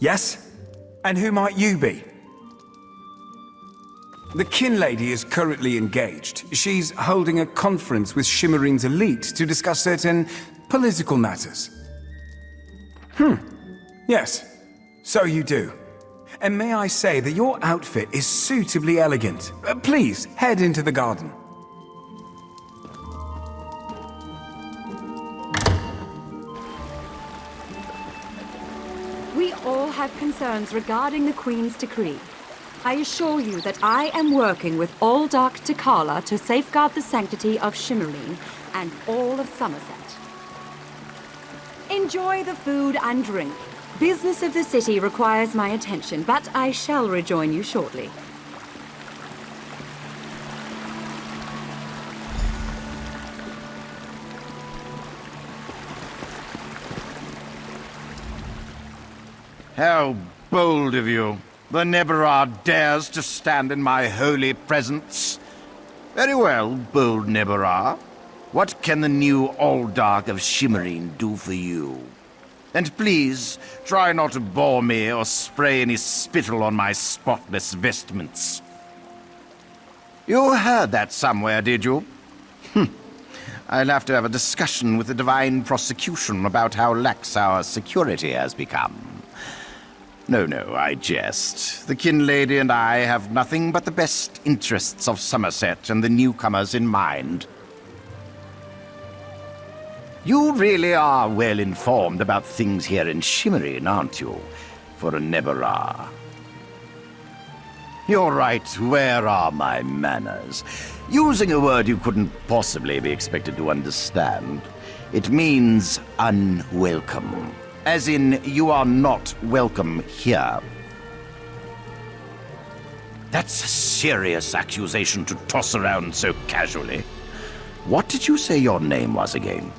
Yes? And who might you be? The Kin Lady is currently engaged. She's holding a conference with Shimmerine's elite to discuss certain political matters. Yes, so you do. And may I say that your outfit is suitably elegant. Please, head into the garden. We all have concerns regarding the Queen's decree. I assure you that I am working with all Dark Takala to safeguard the sanctity of Shimmerine and all of Summerset. Enjoy the food and drink. Business of the city requires my attention, but I shall rejoin you shortly. How bold of you! The Neberah dares to stand in my holy presence. Very well, bold Neberah. What can the new Alldark of Shimmerine do for you? And please, try not to bore me or spray any spittle on my spotless vestments. You heard that somewhere, did you? I'll have to have a discussion with the Divine Prosecution about how lax our security has become. No, I jest. The Kin Lady and I have nothing but the best interests of Summerset and the newcomers in mind. You really are well informed about things here in Shimmerine, aren't you? For a Neberah. You're right, where are my manners? Using a word you couldn't possibly be expected to understand. It means unwelcome. As in, you are not welcome here. That's a serious accusation to toss around so casually. What did you say your name was again?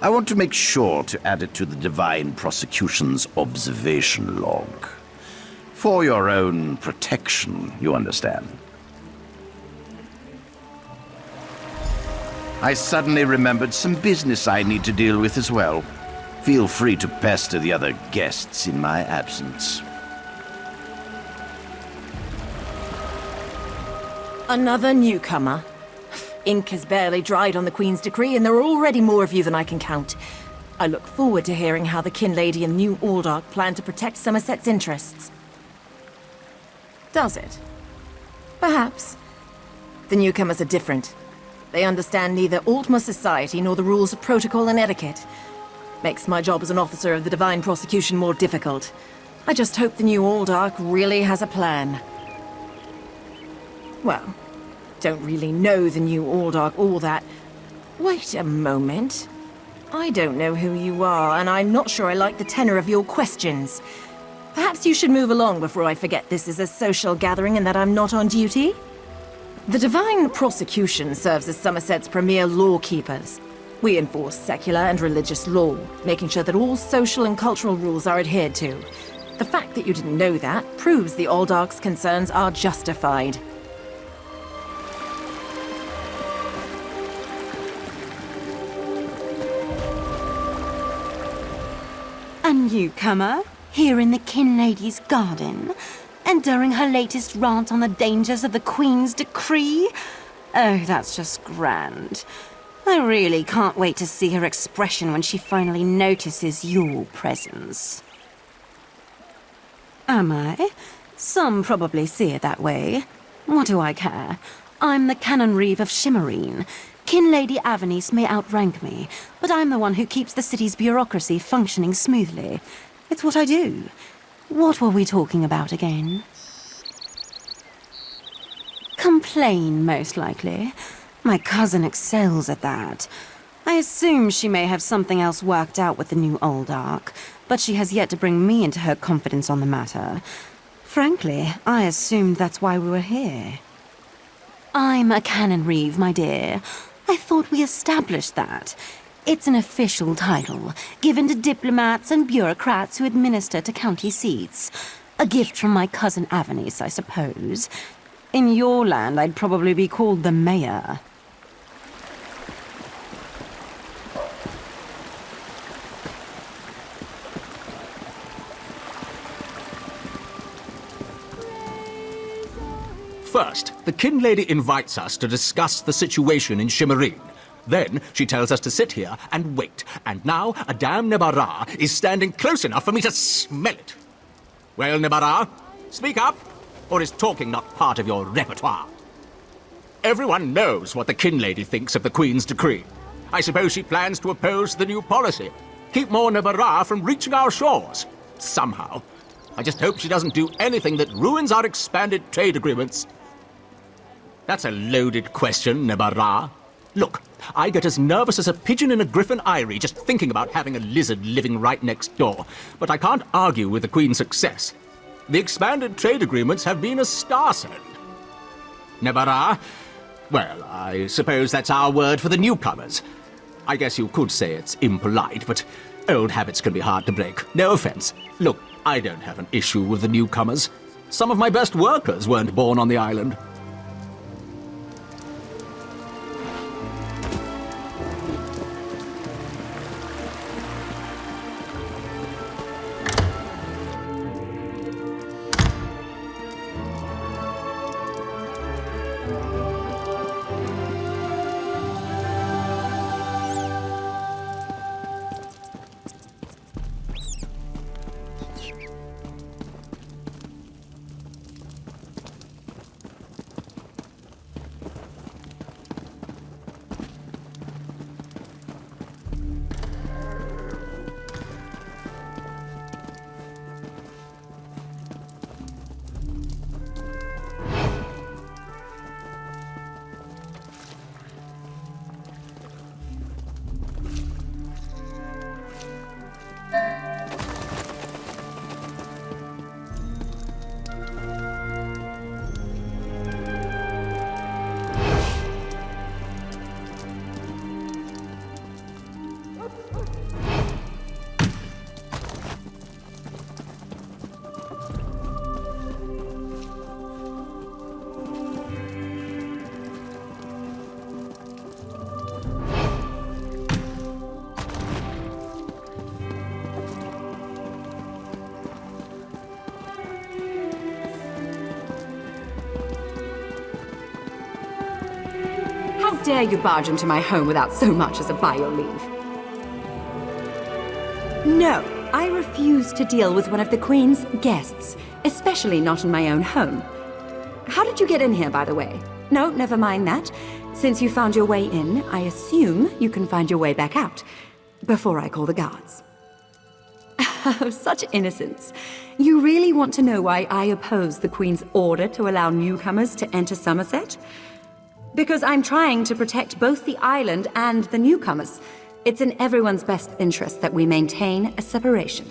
I want to make sure to add it to the Divine Prosecution's observation log. For your own protection, you understand. I suddenly remembered some business I need to deal with as well. Feel free to pester the other guests in my absence. Another newcomer. Ink has barely dried on the Queen's decree, and there are already more of you than I can count. I look forward to hearing how the Kin Lady and New Alldark plan to protect Summerset's interests. Does it? Perhaps. The newcomers are different. They understand neither Altma society nor the rules of protocol and etiquette. Makes my job as an officer of the Divine Prosecution more difficult. I just hope the New Alldark really has a plan. Well, don't really know the New Alldark all that. Wait a moment. I don't know who you are, and I'm not sure I like the tenor of your questions. Perhaps you should move along before I forget this is a social gathering and that I'm not on duty? The Divine Prosecution serves as Summerset's premier lawkeepers. We enforce secular and religious law, making sure that all social and cultural rules are adhered to. The fact that you didn't know that proves the Alldark's concerns are justified. A newcomer, here in the Kin Lady's garden, and during her latest rant on the dangers of the Queen's decree? Oh, that's just grand. I really can't wait to see her expression when she finally notices your presence. Am I? Some probably see it that way. What do I care? I'm the Canon Reeve of Shimmerine. Kin Lady Avanice may outrank me, but I'm the one who keeps the city's bureaucracy functioning smoothly. It's what I do. What were we talking about again? Complain, most likely. My cousin excels at that. I assume she may have something else worked out with the new Alldark, but she has yet to bring me into her confidence on the matter. Frankly, I assumed that's why we were here. I'm a Canon Reeve, my dear. I thought we established that. It's an official title, given to diplomats and bureaucrats who administer to county seats. A gift from my cousin Avanice, I suppose. In your land, I'd probably be called the mayor. First, the Kin Lady invites us to discuss the situation in Shimmerine. Then she tells us to sit here and wait. And now a damn Nebara is standing close enough for me to smell it. Well, Nebara, speak up, or is talking not part of your repertoire? Everyone knows what the Kin Lady thinks of the Queen's decree. I suppose she plans to oppose the new policy. Keep more Nebara from reaching our shores. Somehow. I just hope she doesn't do anything that ruins our expanded trade agreements. That's a loaded question, Nebara. Look, I get as nervous as a pigeon in a griffin eyrie just thinking about having a lizard living right next door. But I can't argue with the Queen's success. The expanded trade agreements have been a star send. Nebara, well, I suppose that's our word for the newcomers. I guess you could say it's impolite, but old habits can be hard to break. No offense. Look, I don't have an issue with the newcomers. Some of my best workers weren't born on the island. How dare you barge into my home without so much as a by your leave? No, I refuse to deal with one of the Queen's guests, especially not in my own home. How did you get in here, by the way? No, never mind that. Since you found your way in, I assume you can find your way back out, before I call the guards. Such innocence. You really want to know why I oppose the Queen's order to allow newcomers to enter Summerset? Because I'm trying to protect both the island and the newcomers. It's in everyone's best interest that we maintain a separation.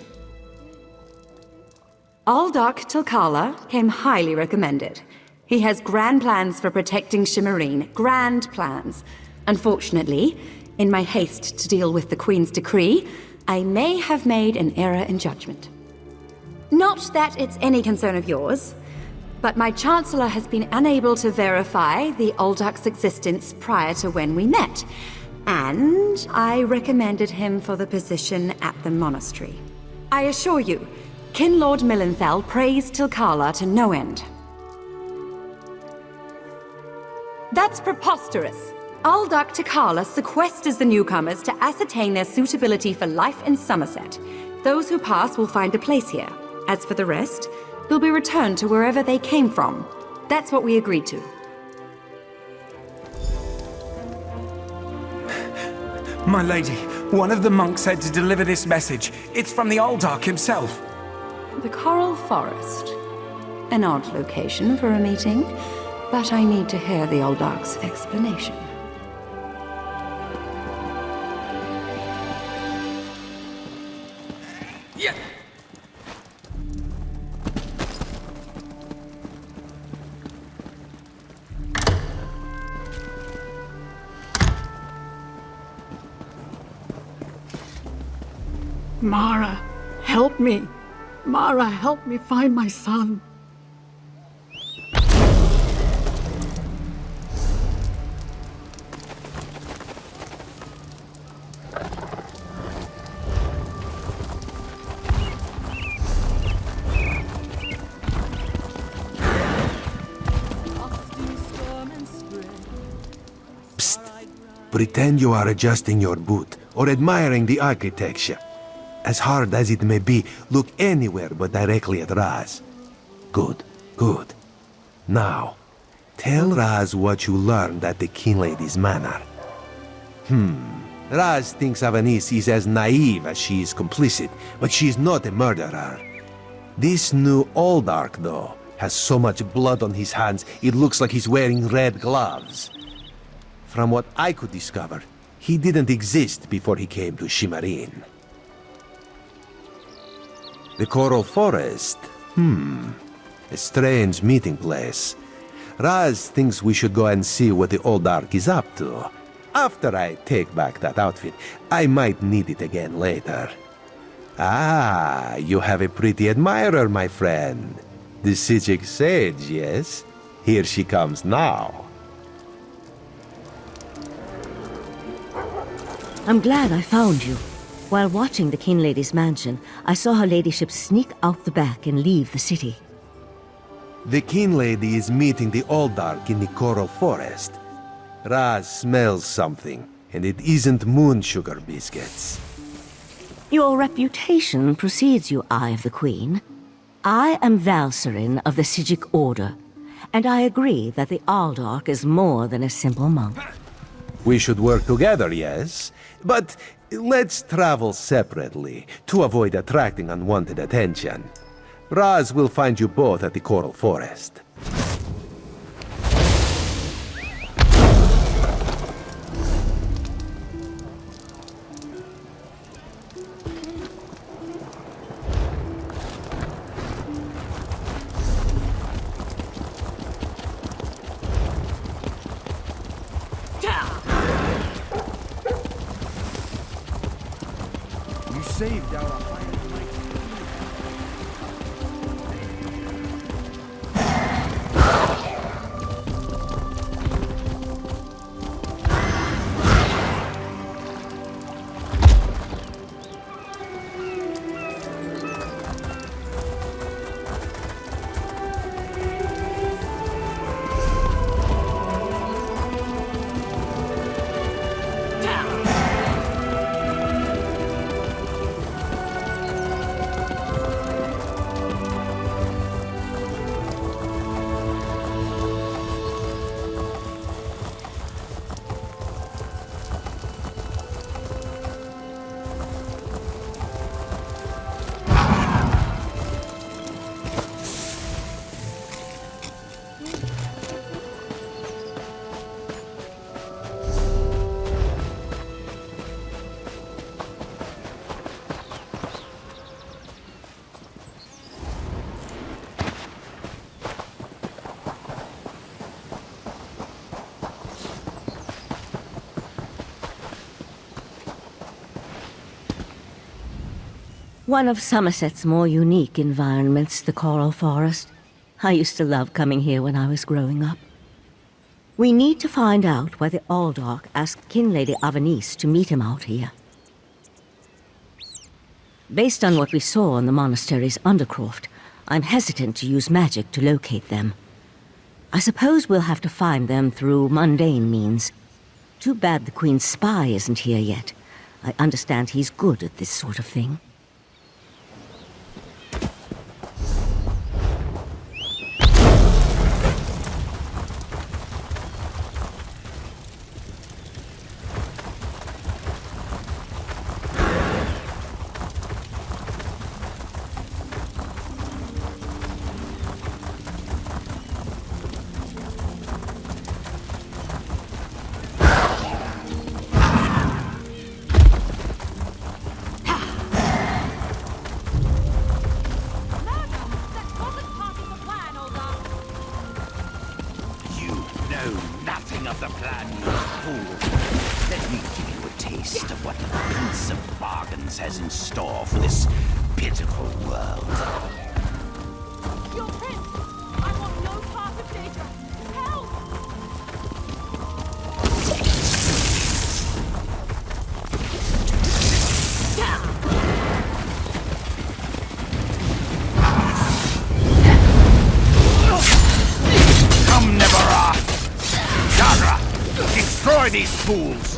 Aldark Tilkala came highly recommended. He has grand plans for protecting Shimmerine. Grand plans. Unfortunately, in my haste to deal with the Queen's decree, I may have made an error in judgment. Not that it's any concern of yours, but my Chancellor has been unable to verify the Aldark's existence prior to when we met, and I recommended him for the position at the monastery. I assure you, Kin Lord Millenthal praised Tilkala to no end. That's preposterous. Aldark Tilkala sequesters the newcomers to ascertain their suitability for life in Summerset. Those who pass will find a place here. As for the rest, they'll be returned to wherever they came from. That's what we agreed to. My lady, one of the monks said to deliver this message. It's from the Aldark himself. The Coral Forest. An odd location for a meeting, but I need to hear the Aldark's explanation. Yeah. Mara, help me. Mara, help me find my son. Pretend you are adjusting your boot or admiring the architecture. As hard as it may be, look anywhere but directly at Raz. Good, good. Now, tell Raz what you learned at the King Lady's manor. Raz thinks Avanis is as naive as she is complicit, but she is not a murderer. This new Oldark, though, has so much blood on his hands, it looks like he's wearing red gloves. From what I could discover, he didn't exist before he came to Shimmerine. The Coral Forest? A strange meeting place. Raz thinks we should go and see what the Oldark is up to. After I take back that outfit, I might need it again later. Ah, you have a pretty admirer, my friend. The Psijic Sage, yes? Here she comes now. I'm glad I found you. While watching the King Lady's mansion, I saw her ladyship sneak out the back and leave the city. The King Lady is meeting the Oldark in the Coral Forest. Raz smells something, and it isn't moon sugar biscuits. Your reputation precedes you, Eye of the Queen. I am Valcerin of the Psijic Order, and I agree that the Oldark is more than a simple monk. We should work together, yes? But let's travel separately, to avoid attracting unwanted attention. Raz will find you both at the Coral Forest. You saved our life. One of Summerset's more unique environments, the Coral Forest. I used to love coming here when I was growing up. We need to find out why the Oldark asked King Lady Avanis to meet him out here. Based on what we saw in the monastery's undercroft, I'm hesitant to use magic to locate them. I suppose we'll have to find them through mundane means. Too bad the Queen's spy isn't here yet. I understand he's good at this sort of thing. Of the plan, you fool. Let me give you a taste of what the Prince of Bargains has in store for this pitiful world. Your prince! I want no part of danger! Help! Come, Nebara! Destroy these fools!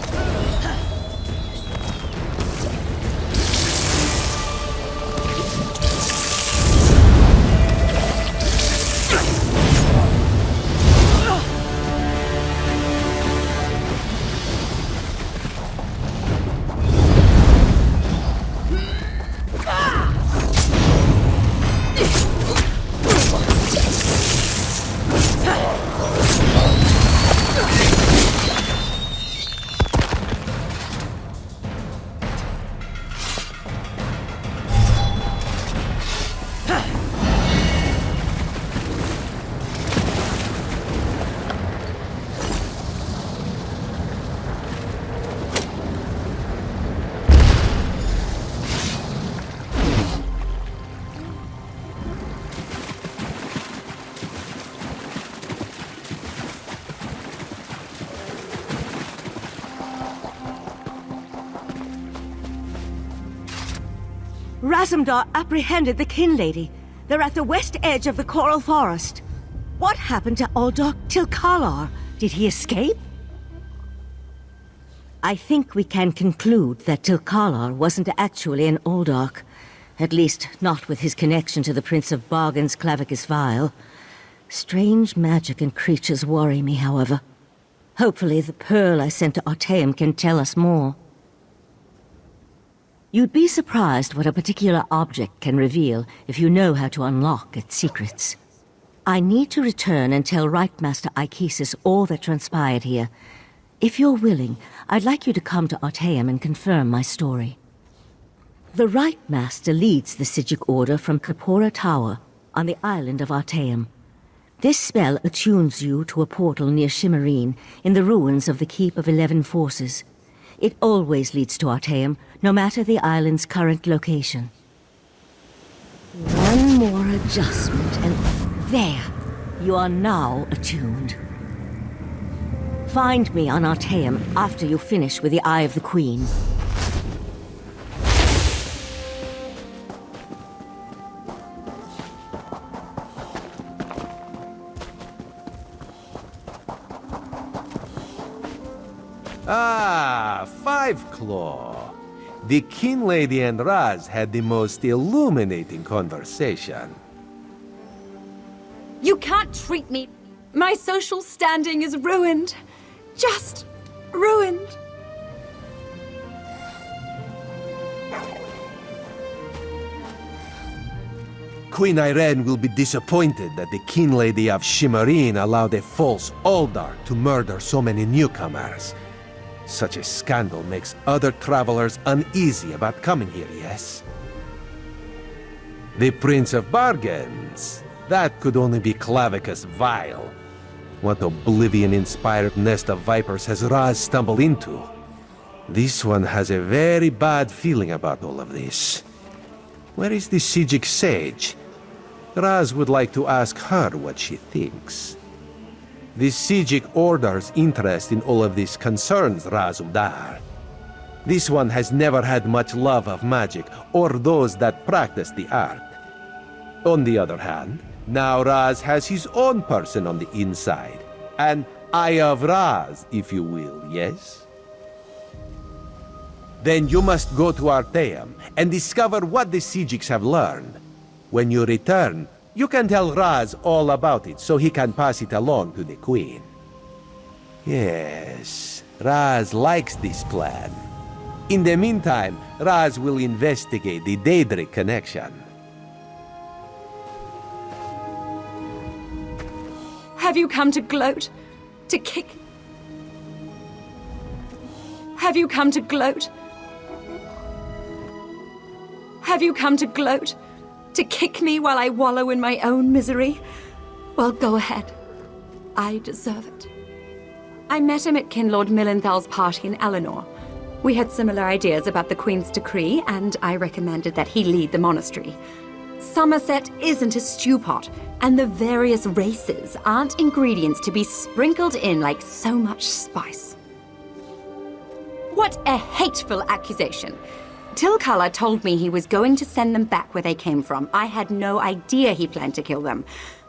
Razumdar apprehended the kin lady. They're at the west edge of the Coral Forest. What happened to Uldark Tilkalar? Did he escape? I think we can conclude that Tilkalar wasn't actually an Uldark. At least, not with his connection to the Prince of Bargain's Clavicus Vial. Strange magic and creatures worry me, however. Hopefully the pearl I sent to Artaeum can tell us more. You'd be surprised what a particular object can reveal if you know how to unlock its secrets. I need to return and tell Right Master Ikesis all that transpired here. If you're willing, I'd like you to come to Artaeum and confirm my story. The Right Master leads the Psijic Order from Kapora Tower on the island of Artaeum. This spell attunes you to a portal near Shimmerine in the ruins of the Keep of 11 Forces. It always leads to Artaeum, no matter the island's current location. One more adjustment and there! You are now attuned. Find me on Artaeum after you finish with the Eye of the Queen. Ah, Five Claw. The Kin Lady and Raz had the most illuminating conversation. You can't treat me. My social standing is ruined. Just ruined. Queen Irene will be disappointed that the Kin Lady of Shimmerine allowed a false Uldark to murder so many newcomers. Such a scandal makes other travelers uneasy about coming here, yes? The Prince of Bargains. That could only be Clavicus Vial. What oblivion-inspired nest of vipers has Raz stumbled into? This one has a very bad feeling about all of this. Where is the Psijic Sage? Raz would like to ask her what she thinks. The Psijic Order's interest in all of this concerns Razumdar. This one has never had much love of magic or those that practice the art. On the other hand, now Raz has his own person on the inside. An Eye of Raz, if you will, yes? Then you must go to Artaeum and discover what the Psijics have learned. When you return, you can tell Raz all about it so he can pass it along to the Queen. Yes, Raz likes this plan. In the meantime, Raz will investigate the Daedric connection. Have you come to gloat? To kick? Have you come to gloat? Have you come to gloat? To kick me while I wallow in my own misery? Well, go ahead. I deserve it. I met him at Kinlord Millenthal's party in Eleanor. We had similar ideas about the Queen's decree, and I recommended that he lead the monastery. Summerset isn't a stew pot, and the various races aren't ingredients to be sprinkled in like so much spice. What a hateful accusation! Tilkala told me he was going to send them back where they came from. I had no idea he planned to kill them.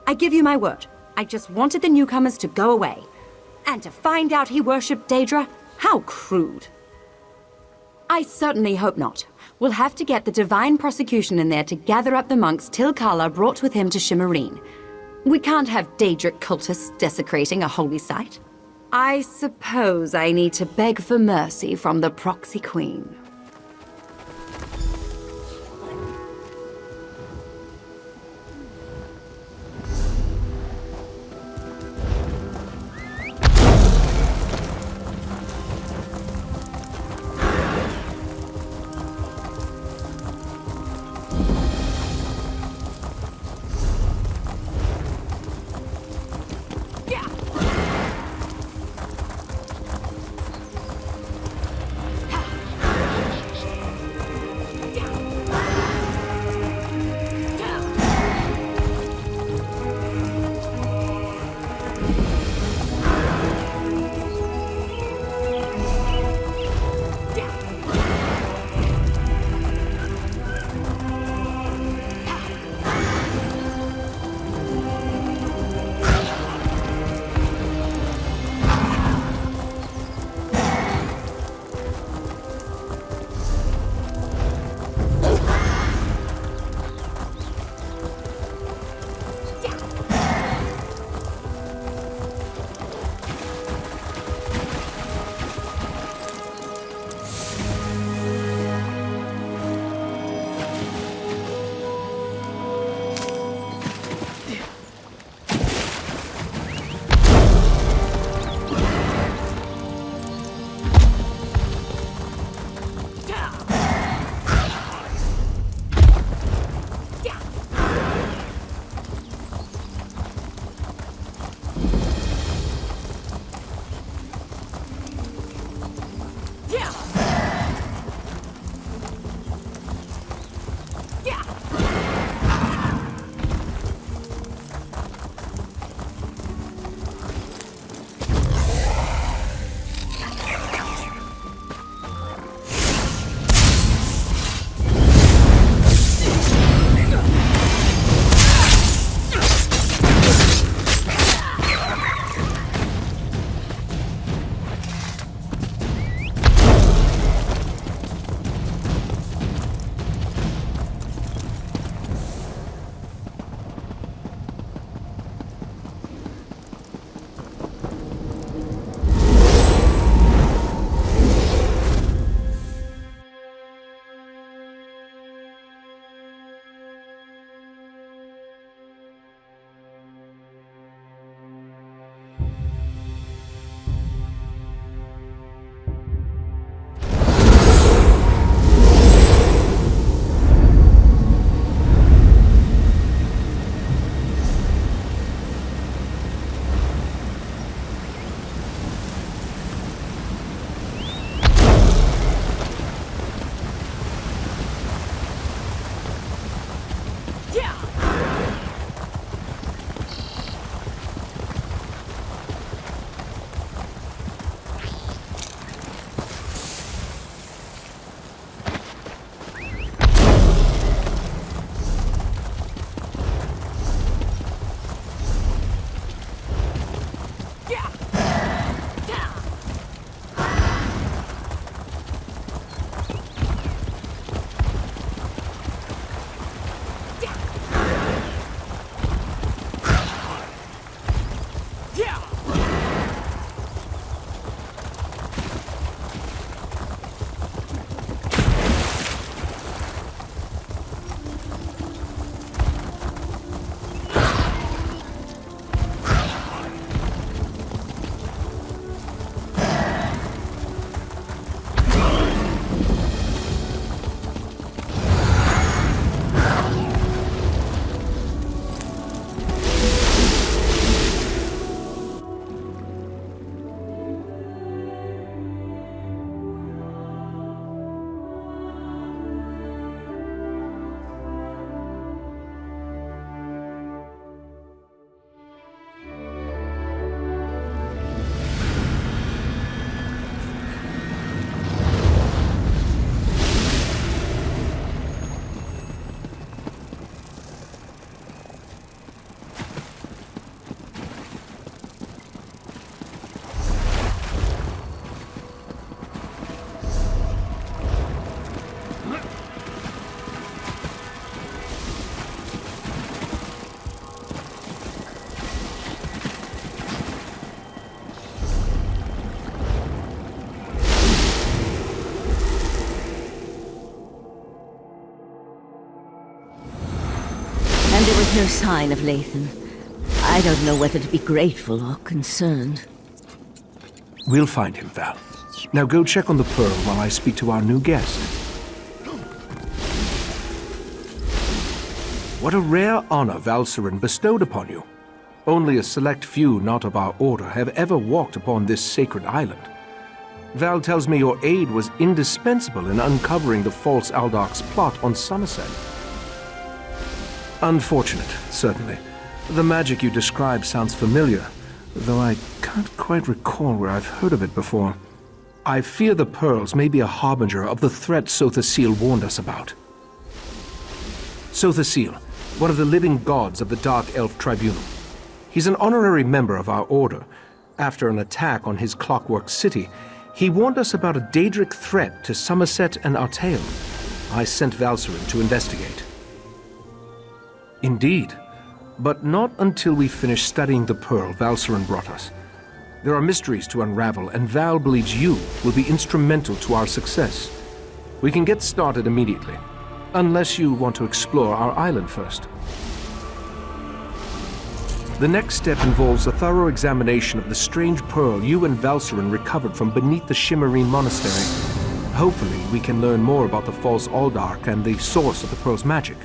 I give you my word. I just wanted the newcomers to go away. And to find out he worshipped Daedra? How crude. I certainly hope not. We'll have to get the Divine Prosecution in there to gather up the monks Tilkala brought with him to Shimmerine. We can't have Daedric cultists desecrating a holy site. I suppose I need to beg for mercy from the Proxy Queen. was no sign of Lathan. I don't know whether to be grateful or concerned. We'll find him, Val. Now go check on the Pearl while I speak to our new guest. What a rare honor Valcerin bestowed upon you. Only a select few not of our order have ever walked upon this sacred island. Val tells me your aid was indispensable in uncovering the false Aldarch's plot on Summerset. Unfortunate, certainly. The magic you describe sounds familiar, though I can't quite recall where I've heard of it before. I fear the pearls may be a harbinger of the threat Sothasil warned us about. Sothasil, one of the living gods of the Dark Elf Tribunal. He's an honorary member of our order. After an attack on his Clockwork City, he warned us about a Daedric threat to Summerset and Artaeum. I sent Valcerin to investigate. Indeed, but not until we finish studying the Pearl Valcerin brought us. There are mysteries to unravel, and Val believes you will be instrumental to our success. We can get started immediately, unless you want to explore our island first. The next step involves a thorough examination of the strange pearl you and Valcerin recovered from beneath the Shimmerine Monastery. Hopefully, we can learn more about the false Aldarch and the source of the pearl's magic.